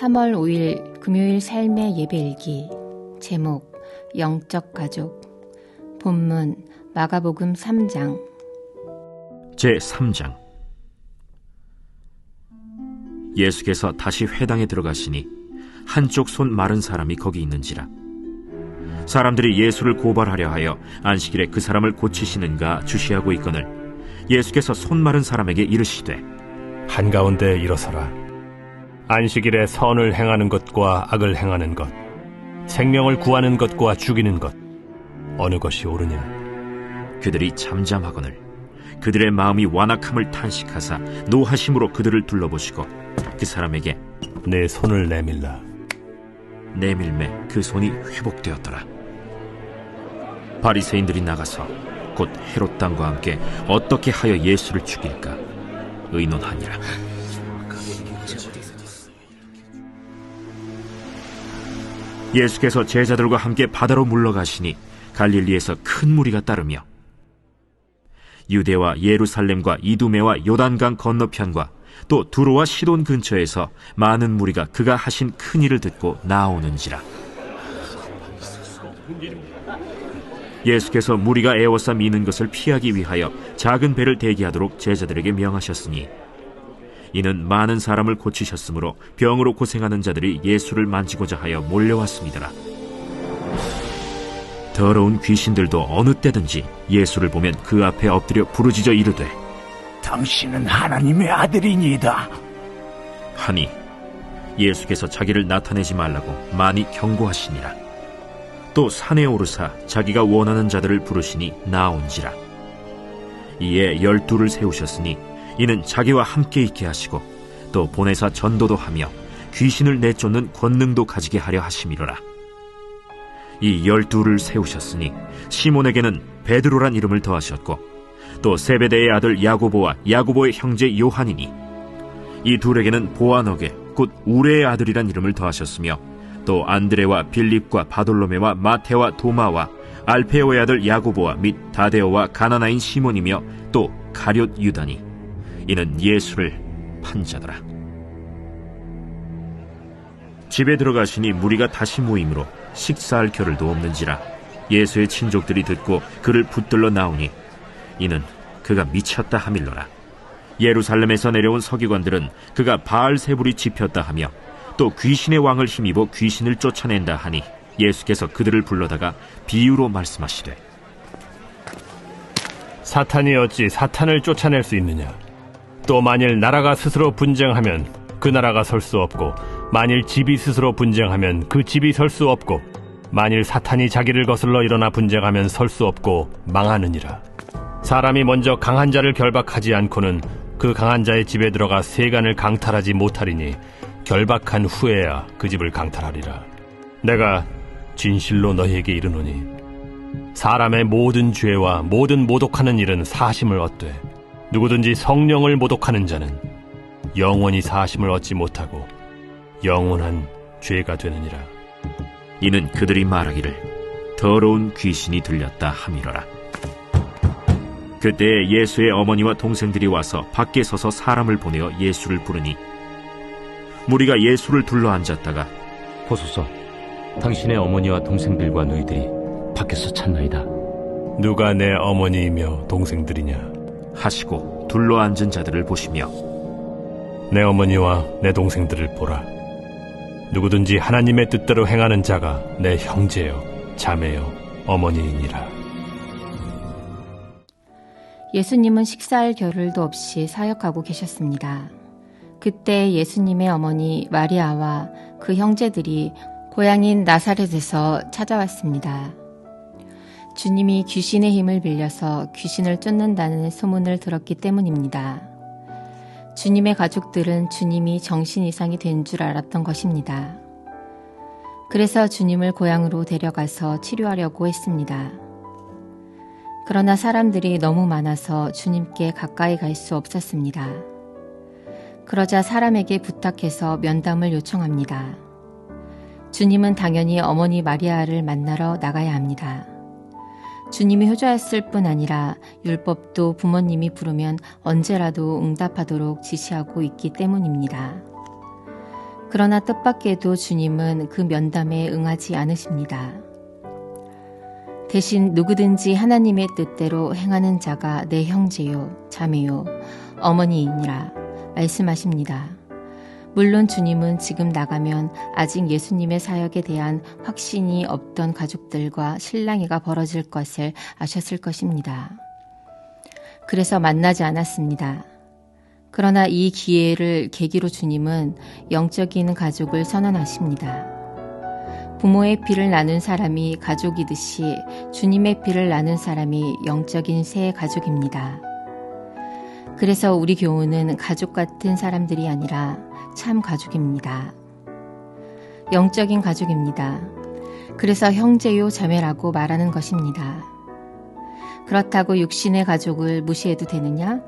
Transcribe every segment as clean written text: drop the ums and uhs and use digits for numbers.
3월 5일 금요일 삶의 예배일기. 제목 영적 가족. 본문 마가복음 3장. 제3장. 예수께서 다시 회당에 들어가시니 한쪽 손 마른 사람이 거기 있는지라. 사람들이 예수를 고발하려 하여 안식일에 그 사람을 고치시는가 주시하고 있거늘 예수께서 손 마른 사람에게 이르시되, 한가운데 일어서라. 안식일에 선을 행하는 것과 악을 행하는 것, 생명을 구하는 것과 죽이는 것, 어느 것이 옳으냐? 그들이 잠잠하거늘 그들의 마음이 완악함을 탄식하사 노하심으로 그들을 둘러보시고 그 사람에게 내 손을 내밀라. 내밀매 그 손이 회복되었더라. 바리새인들이 나가서 곧 헤롯 당과 함께 어떻게 하여 예수를 죽일까 의논하니라. 예수께서 제자들과 함께 바다로 물러가시니 갈릴리에서 큰 무리가 따르며 유대와 예루살렘과 이두메와 요단강 건너편과 또 두로와 시돈 근처에서 많은 무리가 그가 하신 큰 일을 듣고 나오는지라. 예수께서 무리가 에워싸 미는 것을 피하기 위하여 작은 배를 대기하도록 제자들에게 명하셨으니 이는 많은 사람을 고치셨으므로 병으로 고생하는 자들이 예수를 만지고자 하여 몰려왔습니다. 더러운 귀신들도 어느 때든지 예수를 보면 그 앞에 엎드려 부르짖어 이르되, 당신은 하나님의 아들이니이다 하니 예수께서 자기를 나타내지 말라고 많이 경고하시니라. 또 산에 오르사 자기가 원하는 자들을 부르시니 나온지라. 이에 12를 세우셨으니 이는 자기와 함께 있게 하시고 또 보내사 전도도 하며 귀신을 내쫓는 권능도 가지게 하려 하심이로라. 이 12를 세우셨으니 시몬에게는 베드로란 이름을 더하셨고 또 세베대의 아들 야고보와 야고보의 형제 요한이니 이 둘에게는 보아너게 곧 우레의 아들이란 이름을 더하셨으며 또 안드레와 빌립과 바돌로메와 마테와 도마와 알페오의 아들 야고보와 및 다데오와 가나나인 시몬이며 또 가룟 유다니 이는 예수를 판 자더라. 집에 들어가시니 무리가 다시 모이므로 식사할 겨를도 없는지라. 예수의 친족들이 듣고 그를 붙들러 나오니 이는 그가 미쳤다 하밀러라. 예루살렘에서 내려온 서기관들은 그가 바알세불이 집혔다 하며 또 귀신의 왕을 힘입어 귀신을 쫓아낸다 하니 예수께서 그들을 불러다가 비유로 말씀하시되, 사탄이 어찌 사탄을 쫓아낼 수 있느냐? 또 만일 나라가 스스로 분쟁하면 그 나라가 설 수 없고 만일 집이 스스로 분쟁하면 그 집이 설 수 없고 만일 사탄이 자기를 거슬러 일어나 분쟁하면 설 수 없고 망하느니라. 사람이 먼저 강한 자를 결박하지 않고는 그 강한 자의 집에 들어가 세간을 강탈하지 못하리니 결박한 후에야 그 집을 강탈하리라. 내가 진실로 너희에게 이르노니 사람의 모든 죄와 모든 모독하는 일은 사심을 얻되 누구든지 성령을 모독하는 자는 영원히 사심을 얻지 못하고 영원한 죄가 되느니라. 이는 그들이 말하기를 더러운 귀신이 들렸다 함이로라. 그때에 예수의 어머니와 동생들이 와서 밖에 서서 사람을 보내어 예수를 부르니 무리가 예수를 둘러앉았다가 보소서, 당신의 어머니와 동생들과 너희들이 밖에서 찾나이다. 누가 내 어머니이며 동생들이냐 하시고 둘러앉은 자들을 보시며 내 어머니와 내 동생들을 보라. 누구든지 하나님의 뜻대로 행하는 자가 내 형제요 자매요 어머니이니라. 예수님은 식사할 겨를도 없이 사역하고 계셨습니다. 그때 예수님의 어머니 마리아와 그 형제들이 고향인 나사렛에서 찾아왔습니다. 주님이 귀신의 힘을 빌려서 귀신을 쫓는다는 소문을 들었기 때문입니다. 주님의 가족들은 주님이 정신 이상이 된 줄 알았던 것입니다. 그래서 주님을 고향으로 데려가서 치료하려고 했습니다. 그러나 사람들이 너무 많아서 주님께 가까이 갈 수 없었습니다. 그러자 사람에게 부탁해서 면담을 요청합니다. 주님은 당연히 어머니 마리아를 만나러 나가야 합니다. 주님이 효자였을 뿐 아니라 율법도 부모님이 부르면 언제라도 응답하도록 지시하고 있기 때문입니다. 그러나 뜻밖에도 주님은 그 면담에 응하지 않으십니다. 대신 누구든지 하나님의 뜻대로 행하는 자가 내 형제요, 자매요, 어머니이니라 말씀하십니다. 물론 주님은 지금 나가면 아직 예수님의 사역에 대한 확신이 없던 가족들과 실랑이가 벌어질 것을 아셨을 것입니다. 그래서 만나지 않았습니다. 그러나 이 기회를 계기로 주님은 영적인 가족을 선언하십니다. 부모의 피를 나눈 사람이 가족이듯이 주님의 피를 나눈 사람이 영적인 새 가족입니다. 그래서 우리 교우는 가족 같은 사람들이 아니라 참 가족입니다. 영적인 가족입니다. 그래서 형제요 자매라고 말하는 것입니다. 그렇다고 육신의 가족을 무시해도 되느냐?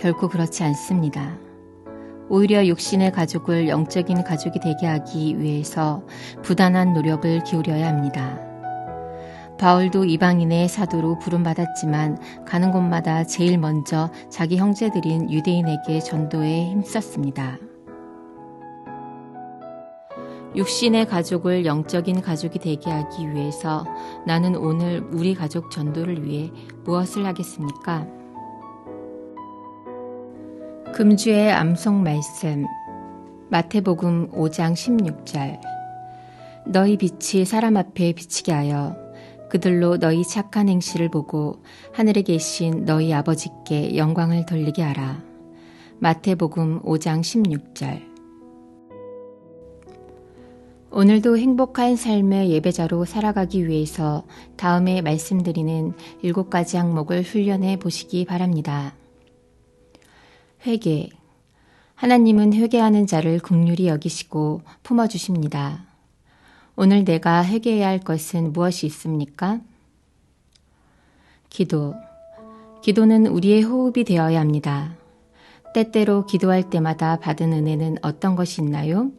결코 그렇지 않습니다. 오히려 육신의 가족을 영적인 가족이 되게 하기 위해서 부단한 노력을 기울여야 합니다. 바울도 이방인의 사도로 부름받았지만 가는 곳마다 제일 먼저 자기 형제들인 유대인에게 전도에 힘썼습니다. 육신의 가족을 영적인 가족이 되게 하기 위해서 나는 오늘 우리 가족 전도를 위해 무엇을 하겠습니까? 금주의 암송 말씀 마태복음 5장 16절 너희 빛이 사람 앞에 비치게 하여 그들로 너희 착한 행실을 보고 하늘에 계신 너희 아버지께 영광을 돌리게 하라. 마태복음 5장 16절 오늘도 행복한 삶의 예배자로 살아가기 위해서 다음에 말씀드리는 7가지 항목을 훈련해 보시기 바랍니다. 회개. 하나님은 회개하는 자를 긍휼히 여기시고 품어주십니다. 오늘 내가 회개해야 할 것은 무엇이 있습니까? 기도. 기도는 우리의 호흡이 되어야 합니다. 때때로 기도할 때마다 받은 은혜는 어떤 것이 있나요?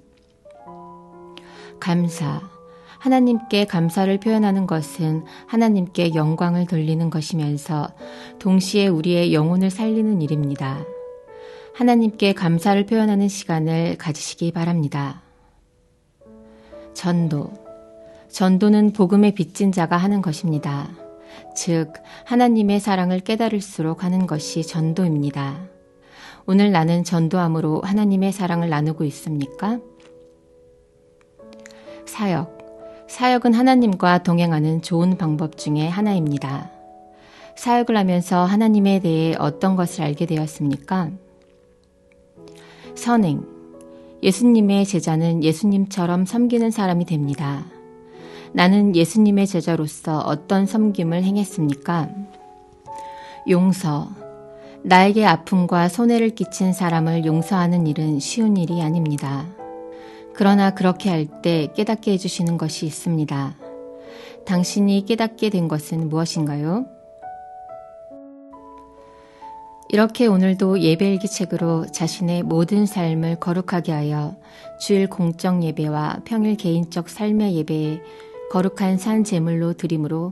감사. 하나님께 감사를 표현하는 것은 하나님께 영광을 돌리는 것이면서 동시에 우리의 영혼을 살리는 일입니다. 하나님께 감사를 표현하는 시간을 가지시기 바랍니다. 전도. 전도는 복음의 빚진 자가 하는 것입니다. 즉, 하나님의 사랑을 깨달을수록 하는 것이 전도입니다. 오늘 나는 전도함으로 하나님의 사랑을 나누고 있습니까? 사역. 사역은 하나님과 동행하는 좋은 방법 중에 하나입니다. 사역을 하면서 하나님에 대해 어떤 것을 알게 되었습니까? 선행. 예수님의 제자는 예수님처럼 섬기는 사람이 됩니다. 나는 예수님의 제자로서 어떤 섬김을 행했습니까? 용서. 나에게 아픔과 손해를 끼친 사람을 용서하는 일은 쉬운 일이 아닙니다. 그러나 그렇게 할 때 깨닫게 해주시는 것이 있습니다. 당신이 깨닫게 된 것은 무엇인가요? 이렇게 오늘도 예배일기책으로 자신의 모든 삶을 거룩하게 하여 주일 공적 예배와 평일 개인적 삶의 예배에 거룩한 산 제물로 드림으로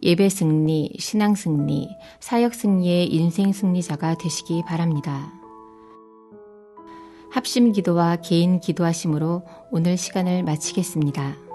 예배 승리, 신앙 승리, 사역 승리의 인생 승리자가 되시기 바랍니다. 합심 기도와 개인 기도하심으로 오늘 시간을 마치겠습니다.